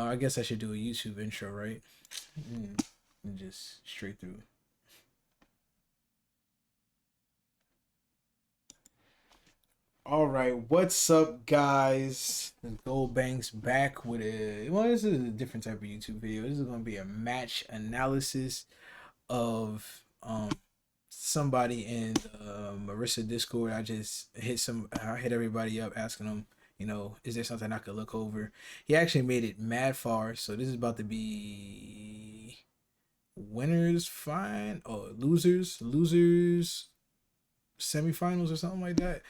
I guess I should do a YouTube intro, right? And just straight through. All right, what's up, guys? Gold Banks back with this is a different type of YouTube video. This is going to be a match analysis of somebody in the Marisa Discord. I hit everybody up asking them, is there something I could look over? He actually made it mad far, so this is about to be winners fine or losers semifinals or something like that.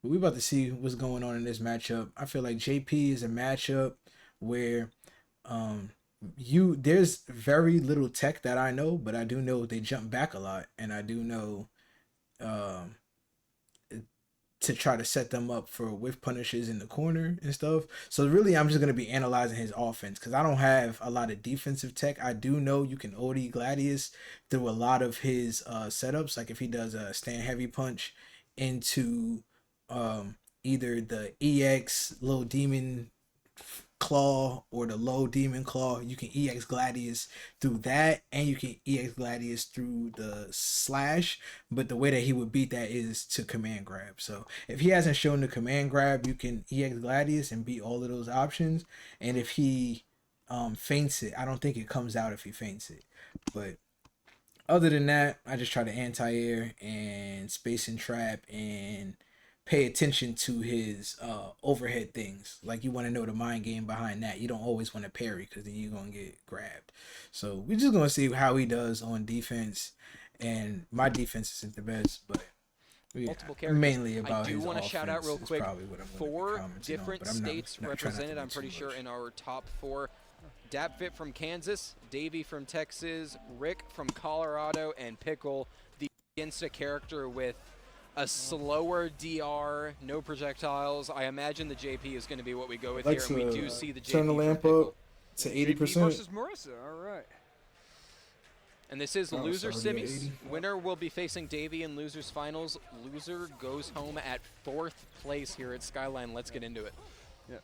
But we about to see what's going on in this matchup. I feel like JP is a matchup where there's very little tech that I know, but I do know they jump back a lot, and I do know to try to set them up for whiff punishes in the corner and stuff. So really, I'm just going to be analyzing his offense because I don't have a lot of defensive tech. I do know you can OD Gladius through a lot of his setups. Like if he does a stand heavy punch into either the EX low demon claw or the low demon claw, you can EX Gladius through that, and you can EX Gladius through the slash. But the way that he would beat that is to command grab. So if he hasn't shown the command grab, you can EX Gladius and beat all of those options. And if he feints it, I don't think it comes out if he feints it. But other than that, I just try to anti-air and space and trap and pay attention to his overhead things. Like you want to know the mind game behind that. You don't always want to parry because then you're going to get grabbed. So we're just going to see how he does on defense. And my defense isn't the best, but multiple characters. Mainly about I do want to shout out real quick four different states represented, I'm pretty sure, in our top four. Dabfit from Kansas, Davey from Texas, Rick from Colorado, and Pickle, the Insta character with a slower DR, no projectiles. I imagine the JP is going to be what we go with here, and we do see the JP. Turn the lamp up to 80%. Versus Marisa, all right. And this is loser semis. Winner will be facing Davey in losers finals. Loser goes home at 4th place here at Skyline. Let's get into it. Yeah.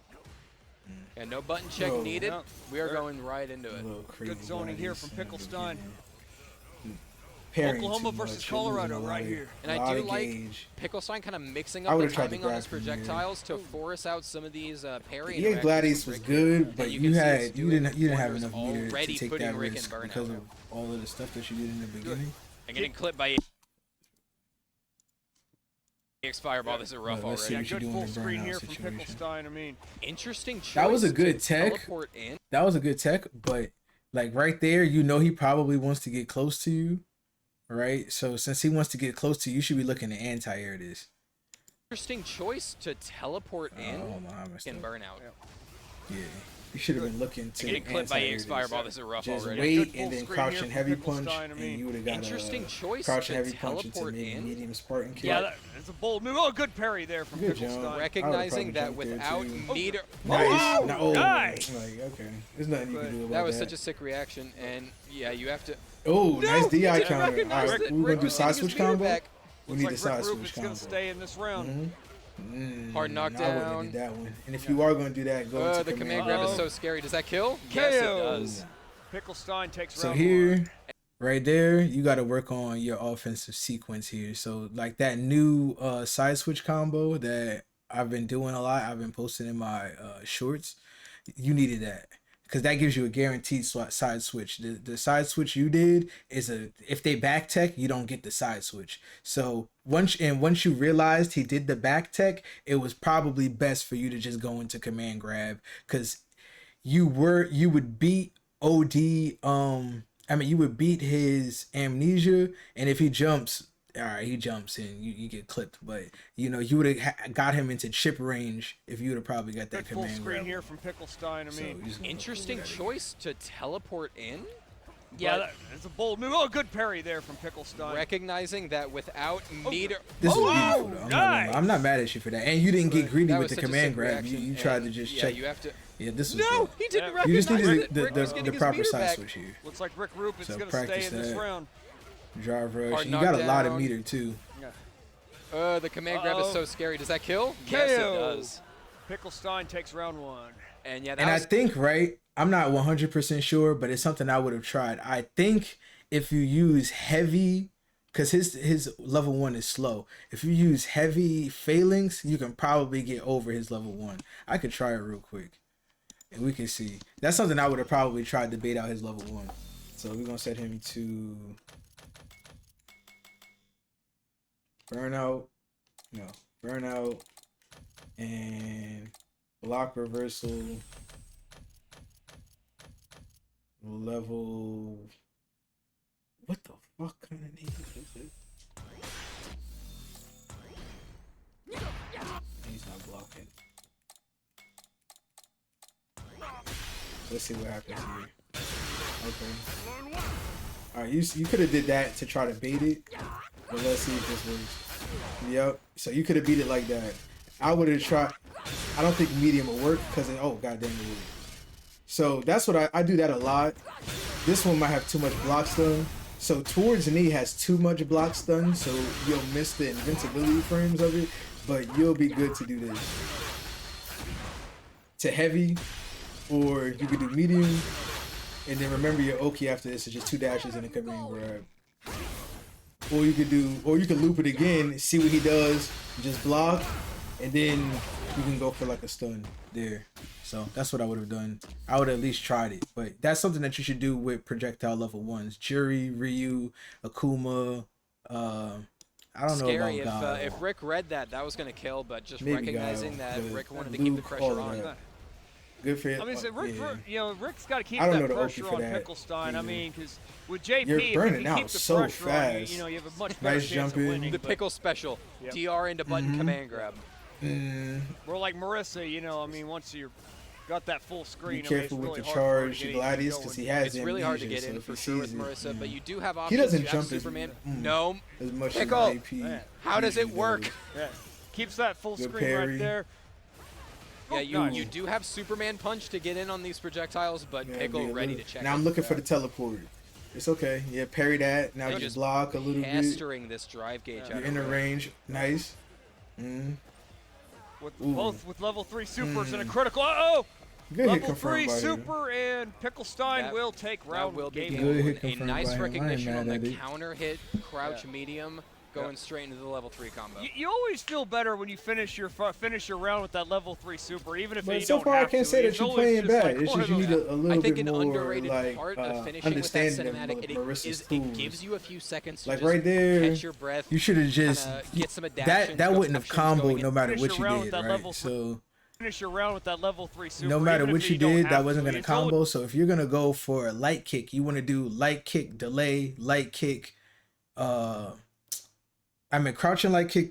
And no button check needed. No. We are going right into it. Good zoning here from Picklestein. Oklahoma versus Colorado right here. And I do like Picklestein kind of mixing up the timing on his projectiles to force out some of these parry. Yeah, Gladius was good, but you didn't have enough meter to take that risk because of all of the stuff that you did in the beginning. And getting clipped by Fireball. This is rough already. Yeah, good full screen here from Picklestein. I mean, interesting choice. That was a good tech. That was a good tech, but like right there, he probably wants to get close to you. Right, so since he wants to get close to you, you should be looking to anti-air this. Interesting choice to teleport in and burn out. Yeah, you should have been looking to getting clipped by EX Fireball. This is rough just already. Wait and then crouch and heavy punch, and you would have got interesting choice crouch to and heavy punch into teleport in. medium Spartan kick. Yeah, that's a bold move. Oh, good parry there from Picklestein. Recognizing that without meter. Nice. Nice. Like, okay, there's nothing you can do about that. That was such a sick reaction, and yeah, you have to. Oh, nice DI counter. All right, we're going to do side switch combo. We need a side switch combo. Going to stay in this round. Hard knockdown. I wouldn't do that one. And if you are going to do that, go into the command grab is so scary. Does that kill? KO. Yes, it does. Picklestein takes round one. Here, right there, you got to work on your offensive sequence here. So like that new side switch combo that I've been doing a lot, I've been posting in my shorts. You needed that. Because that gives you a guaranteed side switch. The side switch you did is if they back tech, you don't get the side switch. So once you realized he did the back tech, it was probably best for you to just go into command grab, because you would beat OD. You would beat his amnesia, and if he jumps. All right, he jumps and you get clipped, but you would have got him into chip range if you would have probably got that command full screen grab. Here from Picklestein. I mean, interesting choice to teleport in. Yeah, that's a bold move. Oh, good parry there from Picklestein. Recognizing that without meter. This is beautiful. I'm not mad at you for that, and you didn't get greedy with the command grab. You tried to just check. You have to. Yeah, this was no. Good. He didn't You recognize just needed it. the proper side switch here. Looks like Rick Rupe is going to stay in this round. Drive rush. You got a lot of meter too. The command grab is so scary. Does that kill? KO. Yes, it does. Picklestein takes round one. And yeah, I think, right, I'm not 100% sure, but it's something I would have tried. I think if you use heavy, because his level 1 is slow. If you use heavy phalanx, you can probably get over his level 1. I could try it real quick, and we can see. That's something I would have probably tried to bait out his level 1. So we're gonna set him to burnout, burnout, and block reversal. Level. What the fuck kind of name is it? He's not blocking. Let's see what happens here. Okay. Alright, you could have did that to try to bait it. But let's see if this works. Yep. So you could have beat it like that. I would have tried. I don't think medium will work because oh goddamn it would. So that's what I do that a lot. This one might have too much block stun. So towards knee has too much block stun, so you'll miss the invincibility frames of it, but you'll be good to do this. To heavy, or you could do medium, and then remember your Oki after this is just 2 dashes and a command grab. Or you could loop it again, see what he does, just block, and then you can go for like a stun there. So that's what I would have done. I would have at least tried it. But that's something that you should do with projectile level 1s. Jury, Ryu, Akuma. I don't know about Guile. If Rick read that was going to kill, but just maybe recognizing Guile, that Rick wanted to keep the pressure on. Good for you. I mean, so Rick, Rick's got to keep that pressure on Picklestein. I mean, because with JP, you're burning if you out keep the so pressure fast. on, you have a much better Nice chance jump of in. winning. The Pickle special. Yep. DR into button command grab. We're like Marisa, I mean, once you're got that full screen. Be careful with the charge, Gladius, because he has It's really hard to get in for sure with Marisa, but you do have options. He doesn't you jump Superman. No, as much Pickle. as AP. How does it work? Yeah. Keeps that full Good screen parry. right there. Yeah, you do have Superman punch to get in on these projectiles, but Yeah, Pickle ready to check. Now I'm looking for the teleport. It's okay. Yeah, parry that. Now just block a little bit. Mastering this drive gauge. You're in the range. Nice. With level 3 supers and a critical. Good hit level 3 confirmed by super and Picklestein will take round game. Good hit A confirmed nice by him. recognition I ain't on mad the at it. counter hit, crouch medium, going straight into the level 3 combo. You always feel better when you finish your round with that level 3 super, even if But you so don't far, have I can't to. say that It's you're always playing just bad. like It's one just of you need those- a little I think bit an more underrated like part of finishing with that understanding cinematic of Marissa's is it tools. gives you a few seconds to Like just right there, catch your breath. you should have just get some adaptions, that wouldn't have comboed no matter Finish what your round you with did, that right? level So finish your round with that level 3 super. no matter even what if you don't did, have that wasn't to. gonna It's always- combo. So if you're gonna go for a light kick, you want to do light kick, delay, light kick, crouching light kick,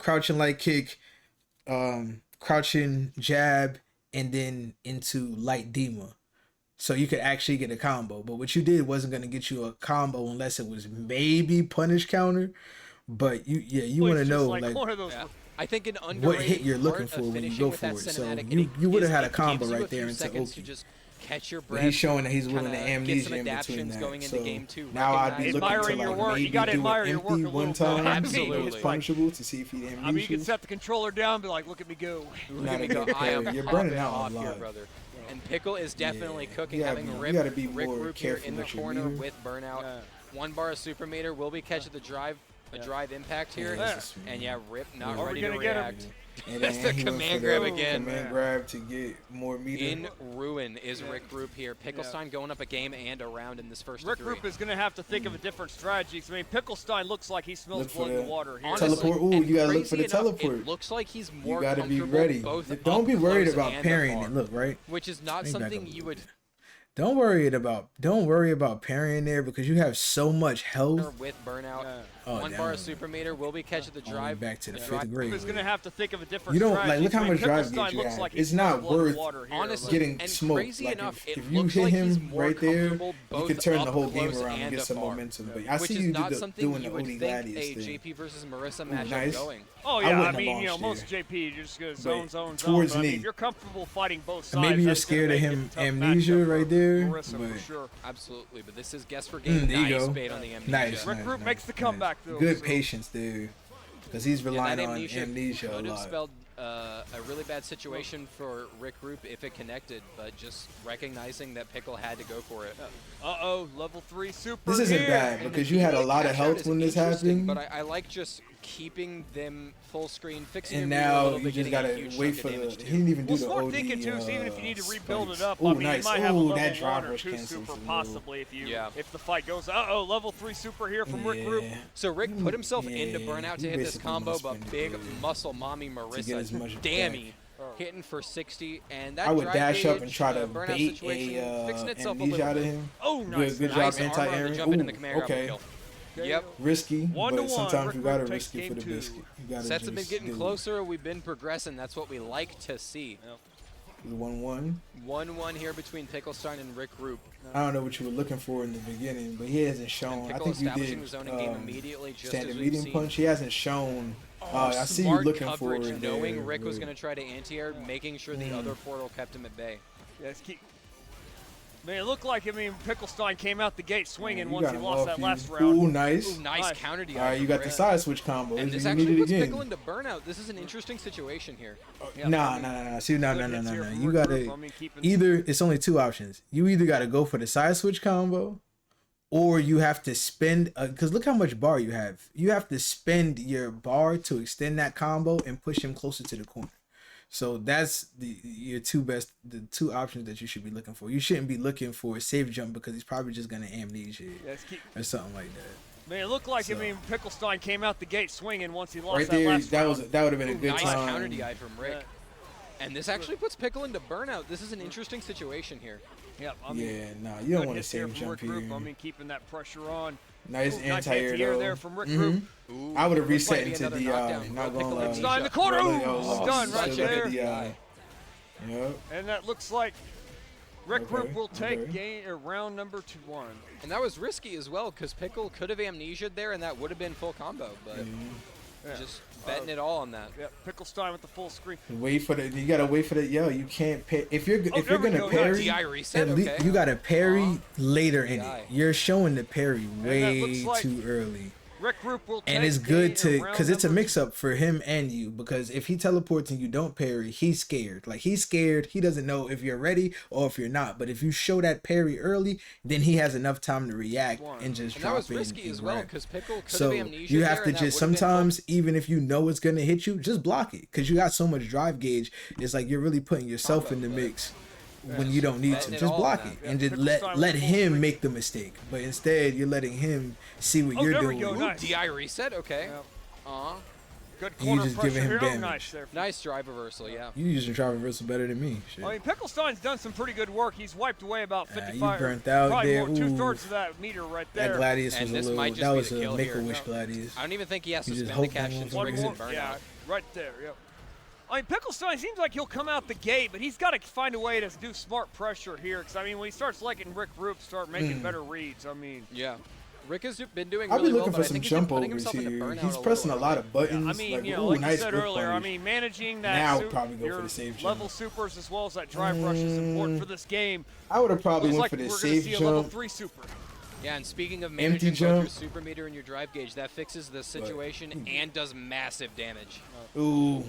crouching jab, and then into light Dema. So you could actually get a combo. But what you did wasn't going to get you a combo unless it was maybe punish counter. But you want to know like one of those. I think an what hit you're underrated looking part for of when you finishing go with for that it. So cinematic you would have is had a it combo gives you right a few there into seconds to Oki. just catch your But breath. he's showing that he's willing to kinda get amnesia some in between adaptions that. going into So game 2. now I'd be looking to Admiring your like work. You maybe gotta do admire an your work empty a one little bit. time, Absolutely. so it's punishable to see if he amnesias. I mean, you can set the controller down, and be like, look at me go. Not a good I am parry. You're burning popping out off a here, lot. brother. And Pickle is definitely cooking, You having gotta be Rick more Group here careful in the with your corner meter. with burnout. Yeah. 1 bar of super meter will be catching the drive, drive impact here. Yeah. And yeah, Rip not Are we ready to gonna get him? react. And That's the then he went command for grab the again. Command grab to get more meter. In ruin is Rick Group here. Picklestein going up a game and a round in this first Rick degree. Group is going to have to think of a different strategy. 'Cause, I mean, Picklestein looks like he smells Look for blood in the the water here. Honestly, teleport. Ooh, and you gotta look for the crazy enough, teleport. It looks like he's more You gotta be comfortable ready. both Don't up be worried close about and parrying afar, it. Look, right? which is not Let me back something up a you little would bit. Don't worry about parrying there because you have so much health. with burnout. Yeah. Oh, 1 damn. bar of super meter will be catching the All the way drive. back to the Yeah. fifth grade. He's going to have to think of a different You don't strategy. like look how I mean, much drive Picklestein gauge you looks have. like he It's smells not blood in the worth water here. Honestly, getting and smoked. crazy Like enough, if it you looks hit like he's him more right there, comfortable you both could turn the up whole game close around and and get some afar. momentum. But I which see is you not doing something the you would Odie think Gladius a thing. JP versus Marisa matchup nice. going. Oh, I yeah. I wouldn't have mean, launched most there. JP, you're just going to zone. Towards But I mean, knee. if you're comfortable fighting both And sides, maybe you're that's gonna scared of make it a him tough amnesia matchup right for there, Marisa, but- for sure. Absolutely, but this is guess for game. There you Nice go. bait on the amnesia. Nice. Rick Group makes the comeback, though. Good so- patience there, because he's relying that on amnesia amnesia a could have lot. spelled a really bad situation for Rick Roop if it connected, but just recognizing that Pickle had to go for it. Uh-oh, level 3 super. This isn't bad because you had a lot of health when this happened. But I like just keeping them full screen, fixing and your now a little you bit, just gotta wait for the. He didn't even do the smart OD. Thinking too, so even if you need to rebuild it up, Ooh, I mean, nice. you might have a level that 1 or drive 2 super possibly if the fight goes. Level 3 super here from Rick Roop. So Rick put himself into burnout to hit this combo, but big muscle mommy Marisa, dammy. Hitting for 60, and that I would dash up and try to burnout bait situation fixing itself amnesia a out of bit. him. Oh, nice. Good job, anti-airing. Jumping in the command okay. kill. Yep. Risky, but sometimes Rick you gotta Roop risk it for the takes game biscuit. You gotta Sets have been just getting do closer. We've been progressing. That's what we like to see. it. 1-1. 1-1 here between Picklestein and Rick Roop. I don't know what you were looking for in the beginning, but he hasn't shown. I think you did his own game immediately, just standard as medium seen. punch. He hasn't shown. I see you looking for coverage, it knowing there, Rick was going to try to anti-air, making sure the other portal kept him at bay. Yes, Man, it looked like, Picklestein came out the gate swinging once he lost that last round. Ooh, nice. Ooh, nice counter DI. All right, you got the side switch combo. And this actually puts Pickle into burnout. This is an interesting situation here. Nah. See, no. You gotta either. It's only two options. You either gotta go for the side switch combo, or you have to spend. Because look how much bar you have. You have to spend your bar to extend that combo and push him closer to the corner. So that's the two options that you should be looking for. You shouldn't be looking for a safe jump because he's probably just gonna amnesia or something like that. Man, it looked like Picklestein came out the gate swinging once he lost right there. last round. That would have been a good nice time. Counter DI from Rick. And this actually puts Pickle into burnout. This is an interesting situation here. Yep, you don't want to save jump here. Keeping that pressure on. Nice anti-air there from Rick Roop. I would have reset into the not going in the corner. Done right there. Yep. And that looks like Rick Roop will take round number 2-1. And that was risky as well because Pickle could have amnesia'd there and that would have been full combo, but just betting it all on that. Yep, Picklestein with the full screen. You gotta wait for the you can't pay if you're gonna parry. DI reset, you gotta parry later in it. You're showing the parry way too early. Rick Roop will take and it's good because it's a mix-up for him and you, because if he teleports and you don't parry, he's scared. Like, he's scared. He doesn't know if you're ready or if you're not. But if you show that parry early, then he has enough time to react and just drop it. That was risky as well because Pickle could have amnesia. You have to just sometimes, even if you know it's gonna hit you, just block it because you got so much drive gauge. It's like you're really putting yourself in the mix when you don't need to. Just block it and just let him make the mistake. But instead, you're letting him see what you're doing. Nice. DI reset, okay. Good corner you just pressure giving him here. damage. Nice drive reversal, yeah. You using drive reversal better than me. Shit. I mean, Picklestein's done some pretty good work. He's wiped away about 55. You burnt out probably there. More, 2/3 of that meter right there. That Gladius was and a little. That was a Make-A-Wish Gladius. I don't even think he has to just spend the cash into Riggs and burnout. Yeah, right there. Yep. I mean, Picklestein seems like he'll come out the gate, but he's got to find a way to do smart pressure here. Because, I mean, when he starts letting Rick Roop start making better reads, I mean. Yeah. Rick has been doing I've really been looking well, for some jump overs here. He's pressing a lot of buttons. Yeah, I mean, like, you know, like nice you said earlier, I mean, managing that now probably go for the safe jump. level supers as well as that drive rush is important for this game. I would have probably went for the safe jump. Level 3 super. Yeah, and speaking of managing both your super meter and your drive gauge, that fixes the situation and does massive damage. Ooh.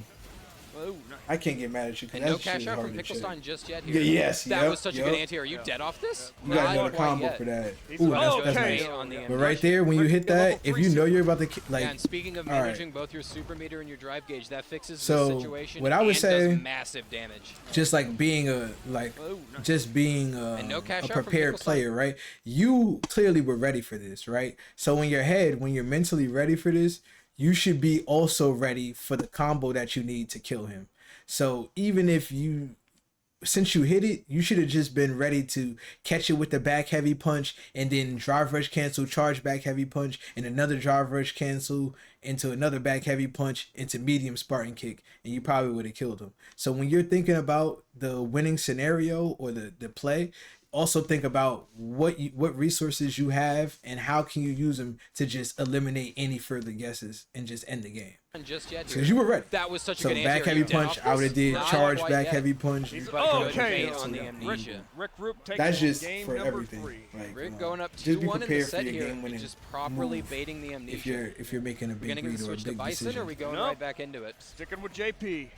Oh, nice. I can't get mad at you. And no cash out from Picklestein just yet here. Yeah, yes. That was such a good anti. Are you dead off this? You got another combo for that. Ooh, that's nice. But right there, when you hit that, if you know you're about to like. Yeah, and speaking of managing both your super meter and your drive gauge, that fixes the situation. What I would say, does massive damage. Just like being a a prepared player, right? You clearly were ready for this, right? So in your head, when you're mentally ready for this, you should be also ready for the combo that you need to kill him. So even if since you hit it, you should have just been ready to catch it with the back heavy punch and then drive rush cancel, charge back heavy punch, and another drive rush cancel into another back heavy punch into medium Spartan kick, and you probably would have killed him. So when you're thinking about the winning scenario or the play, also think about what resources you have and how can you use them to just eliminate any further guesses and just end the game. Just yet, because you were ready. That was such a good answer. Back heavy punch, I would have did charge back heavy punch. Okay, on the amnesia. Rick Roop takes that's just game for number everything. 3. Like, Rick going up 2-1 in the set here, just properly move. baiting the amnesia. If you're making a big read or a big decision. Or are we going right back into it? Sticking with JP.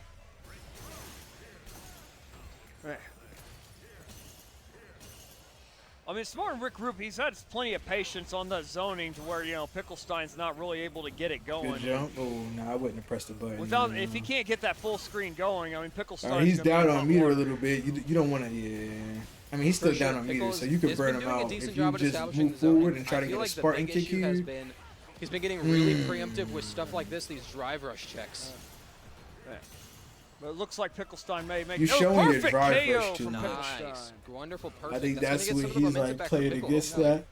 I mean, smart and Rick Group, he's had plenty of patience on that zoning to where, you know, Picklestein's not really able to get it going. Good jump. Oh, no, I wouldn't have pressed the button. Without, if he can't get that full screen going, I mean, Picklestein's he's down on meter a little bit. You don't want to, yeah. I mean, he's still down on meter, so you can burn him out. If you just move forward and try to get a Spartan kick here. He's been getting really preemptive with stuff like this, these drive rush checks. But it looks like Picklestein may make You're showing your drive KO rush too. Nice. Wonderful, perfect. I think that's what he's like playing against that.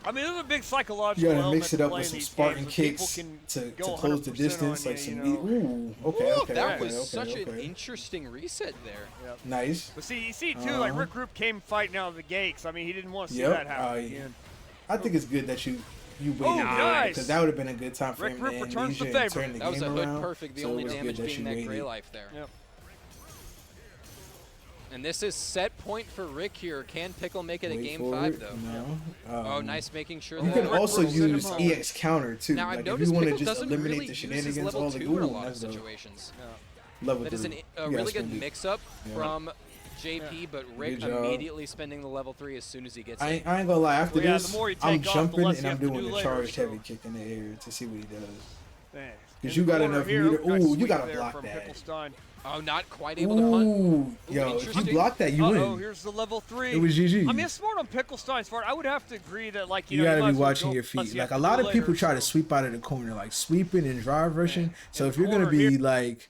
I mean, there's a big psychological You gotta mix it up with some some Spartan kicks to close the distance, like some. Ooh, okay. That was such an interesting reset there. Yep. Nice. But see, you see too, like Rick Group came fighting out of the gates. I mean, he didn't want to see that happen again. I think it's good that you waited because that would have been a good time for him to end. Returns the favor. That was a hood perfect. The only damage being that gray life there. Yep. And this is set point for Rick here. Can Pickle make it a game 5 though? No. Oh, nice making sure. You can also use EX counter too. Now like I've if noticed you want to Pickle just doesn't eliminate really the use shenanigans, his level all the 2 in a ooh, lot of that's dope. situations. Level That is 3. a really good mix-up from JP, but Rick immediately spending the level 3 as soon as he gets it. I ain't gonna lie, after this, I'm jumping and I'm do doing the later, charged heavy kick in the air to see what he does. Man. Because you got enough meter. Ooh, you gotta block that. Oh, not quite able to punt. Ooh, yo, if you block that, you win. Here's the level 3. It was GG. I mean, it's smart on Picklestein's part. I would have to agree that, like, you gotta be watching your feet. Like, a lot of people try to sweep out of the corner, like sweeping and drive rushing. So if you're gonna be like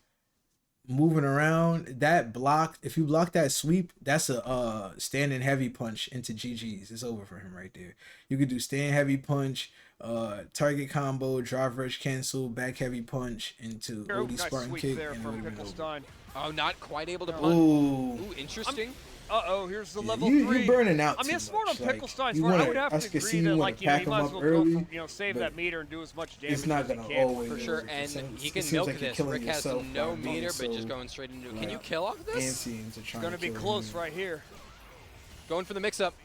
moving around, that block, if you block that sweep, that's a standing heavy punch into GG's. It's over for him right there. You could do stand heavy punch, target combo, drive rush cancel, back heavy punch into OD Spartan kick, and it would have been over. Oh, not quite able to punt. Ooh, interesting. Here's the level 3. You're burning out. I mean, it's smart on Picklestein's part. I would have to agree that, like, you might as well go for, save that meter and do as much damage as you can. It's not gonna always. For sure, and he can milk this. Rick has no meter, but just going straight into it. Can you kill off this? It's gonna be close right here. Going for the mix-up.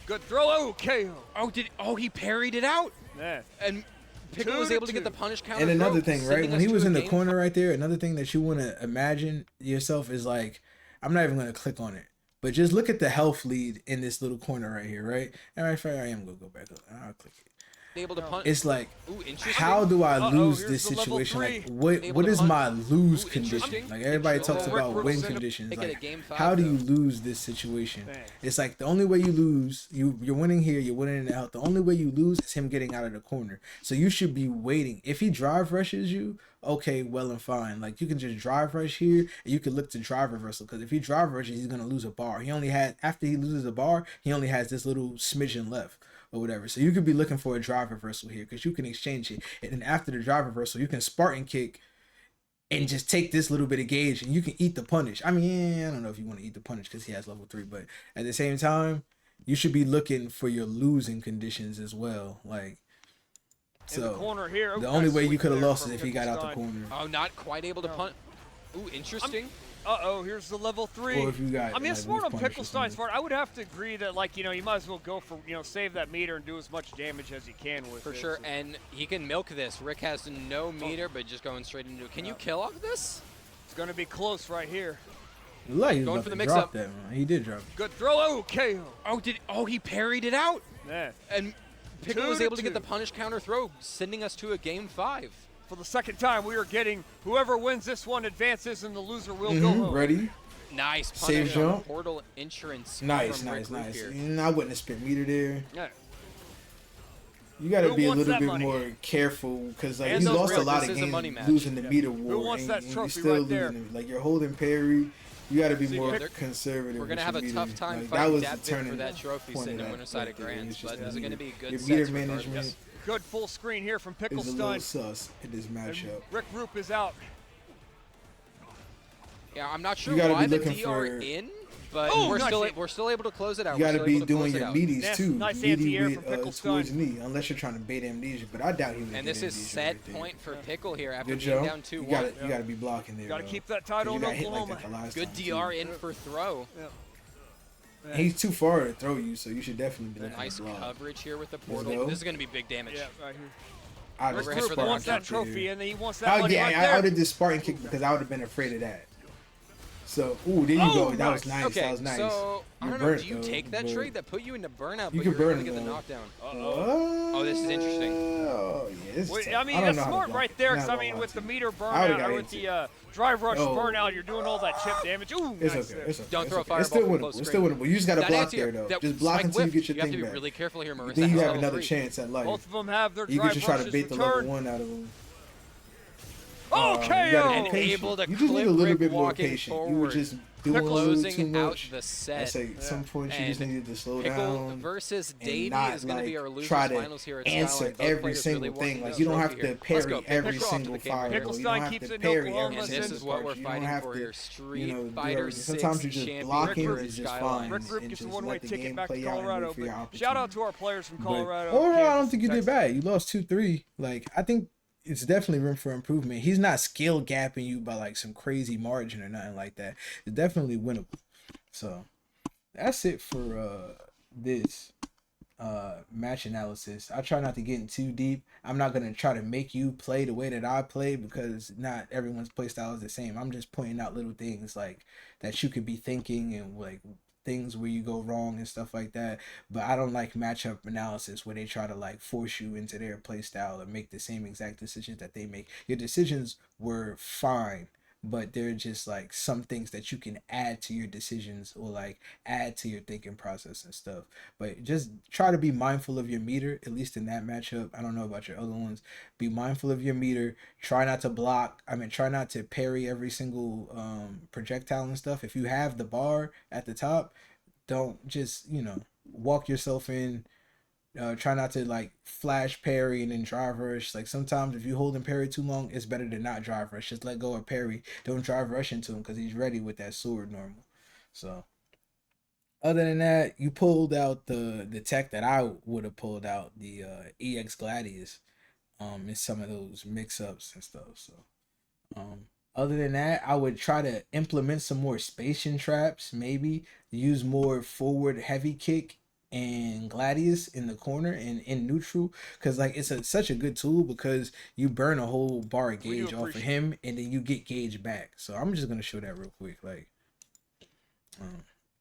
Good throw. Oh, KO. Oh, he parried it out. Yeah. And Pickle was able to get the punish counter. And another thing, right? When he was in the corner right there, another thing that you want to imagine yourself is like, I'm not even going to click on it, but just look at the health lead in this little corner right here, right? And right, I am going to go back up. I'll click it. Able to punt. It's like, how do I lose this situation? Like, what is my lose condition? Like, everybody talks about win conditions. Like, how do you lose this situation? It's like the only way you lose, you're winning here, you're winning in the out. The only way you lose is him getting out of the corner. So you should be waiting. If he drive rushes you, okay, well and fine. Like, you can just drive rush here, and you can look to drive reversal. Because if he drive rushes, he's gonna lose a bar. After he loses a bar, he only has this little smidgen left. Or whatever. So you could be looking for a drive reversal here because you can exchange it. And then after the drive reversal, you can Spartan kick and just take this little bit of gauge and you can eat the punish. I mean, I don't know if you want to eat the punish because he has level 3, but at the same time, you should be looking for your losing conditions as well. Like, so the corner here. The only way you could have lost is if he got out the corner. Oh, not quite able to punt. Ooh, interesting. Here's the level 3. Or if you got, I mean, it's smart on Picklestein's part. I would have to agree that, like, you might as well go for, save that meter and do as much damage as you can with it. For sure, and he can milk this. Rick has no meter, but just going straight into it. Can you kill off this? It's going to be close right here. Going for the mix-up. He did drop it. Good throw. Oh, KO. He parried it out. Yeah. And Pickle was able to get the punish counter throw, sending us to a game 5. For the second time, we are getting whoever wins this one advances, and the loser will go home. Ready? Nice punish. Save jump. Portal insurance. Nice. I wouldn't have spent meter there. Yeah. You got to be a little bit more careful because like you lost a lot of games losing the meter war. Who wants that trophy right there? Like you're holding parry. You got to be more conservative. We're going to have a tough time fighting Dabit for that trophy sitting on winner side of Grands, but this is going to be good sets meter management. Good full screen here from Picklestein. Is a little sus in this matchup. Rick Group is out. Yeah, I'm not sure why the DR in, but we're still able to close it out. You got to be doing your meaties too. Nice anti-air from Picklestein. Towards knee, unless you're trying to bait amnesia, but I doubt he would. And this is set point for Pickle here after being down 2-1. You got to be blocking there. Got to keep that title in Oklahoma. Good DR in for throw. He's too far to throw you, so you should definitely be looking nice to block. Coverage here with the portal. This is going to be big damage. Yeah, right here. Rick Group wants that trophy, and he wants that money right there. I would have did Spartan kick because I would have been afraid of that. So, ooh, there you go. That was nice. Okay, that was nice. So, I don't know. Do you take that trade that put you into burnout, but you're able to get the knockdown? Oh, this is interesting. Oh, yeah. I mean, that's smart right there, because, I mean, with the meter burnout, or with the drive rush burnout, you're doing all that chip damage. Ooh, it's nice. Okay. It's okay. Don't throw a fireball. It's still winnable. It's still winnable. You just got to block there, though. Just block until you get your thing back. You have to be really careful here, Marisa. Then you have another chance at life. Both of them have their you drive can just try to bait the level return. 1 out of them. Okay, and able to you just need a little bit more walking patient. forward. You were just doing closing too much. out the set. I say at some point you just needed to slow Pickle down. versus Davey not, is going to be our losers try to finals here at answer Skyline. every single thing. Like you don't have to parry every single fireball. You don't have to parry every and this is single what we're part. You don't fighting have for to, here. Street Fighter 6 sometimes you just blocking is just fine. Rick Group and gets a just one-way let the ticket game back to play out Colorado. and wait for your opportunity. Shout out to our players from Colorado. Overall, I don't think you did bad. You lost 2-3. Like I think it's definitely room for improvement. He's not skill gapping you by like some crazy margin or nothing like that. It's definitely winnable. So that's it for this match analysis. I try not to get in too deep. I'm not gonna try to make you play the way that I play because not everyone's play style is the same. I'm just pointing out little things like that you could be thinking and like things where you go wrong and stuff like that. But I don't like matchup analysis where they try to like force you into their play style and make the same exact decisions that they make. Your decisions were fine, but they're just like some things that you can add to your decisions or like add to your thinking process and stuff. But just try to be mindful of your meter, at least in that matchup. I don't know about your other ones. Be mindful of your meter. Try not to block. Try not to parry every single projectile and stuff. If you have the bar at the top, don't just, walk yourself in. Try not to like flash parry and then drive rush. Like sometimes if you hold him parry too long, it's better to not drive rush. Just let go of parry. Don't drive rush into him because he's ready with that sword normal. So other than that, you pulled out the tech that I would have pulled out, the EX Gladius, in some of those mix-ups and stuff. So other than that, I would try to implement some more spacing traps, maybe use more forward heavy kick and Gladius in the corner and in neutral, because like it's such a good tool because you burn a whole bar of gauge off of him and then you get gauge back. So I'm just gonna show that real quick, like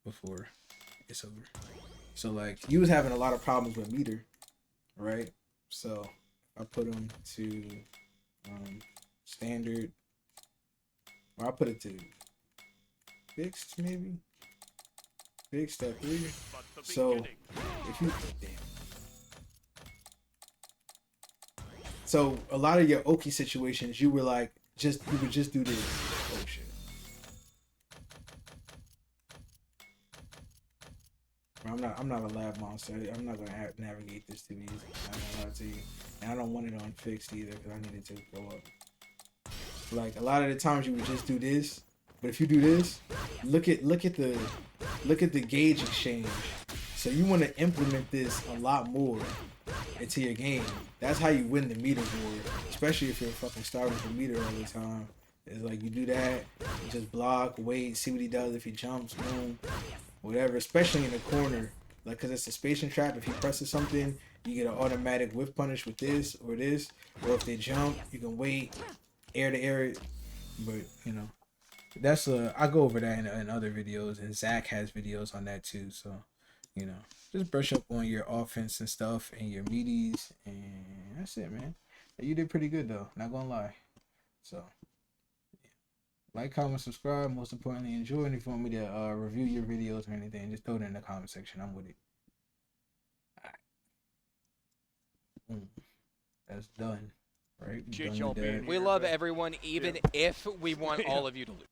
before it's over. So like you was having a lot of problems with meter, right? So I put him to standard, or I put it to fixed, maybe fixed at 3. So if you so a lot of your Oki situations, you were like you would just do this. Oh shit. I'm not a lab monster. I'm not gonna navigate this too easy. I'm not gonna lie to you, and I don't want it on fixed either because I need it to go up. Like a lot of the times you would just do this, but if you do this, look at the gauge exchange. So you want to implement this a lot more into your game. That's how you win the meter board, especially if you're fucking starving for meter all the time. It's like you do that, you just block, wait, see what he does. If he jumps, boom, whatever. Especially in the corner, like because it's a spacing trap. If he presses something, you get an automatic whiff punish with this. Or if they jump, you can wait, air to air it. But that's I go over that in other videos, and Zach has videos on that too. So just brush up on your offense and stuff and your meaties, and that's it, man. You did pretty good though, not gonna lie. So like, comment, subscribe, most importantly enjoy. And if you want me to review your videos or anything, just throw it in the comment section. I'm with it. All right. That's done, right? Done. We love everyone, even if we want all of you to lose.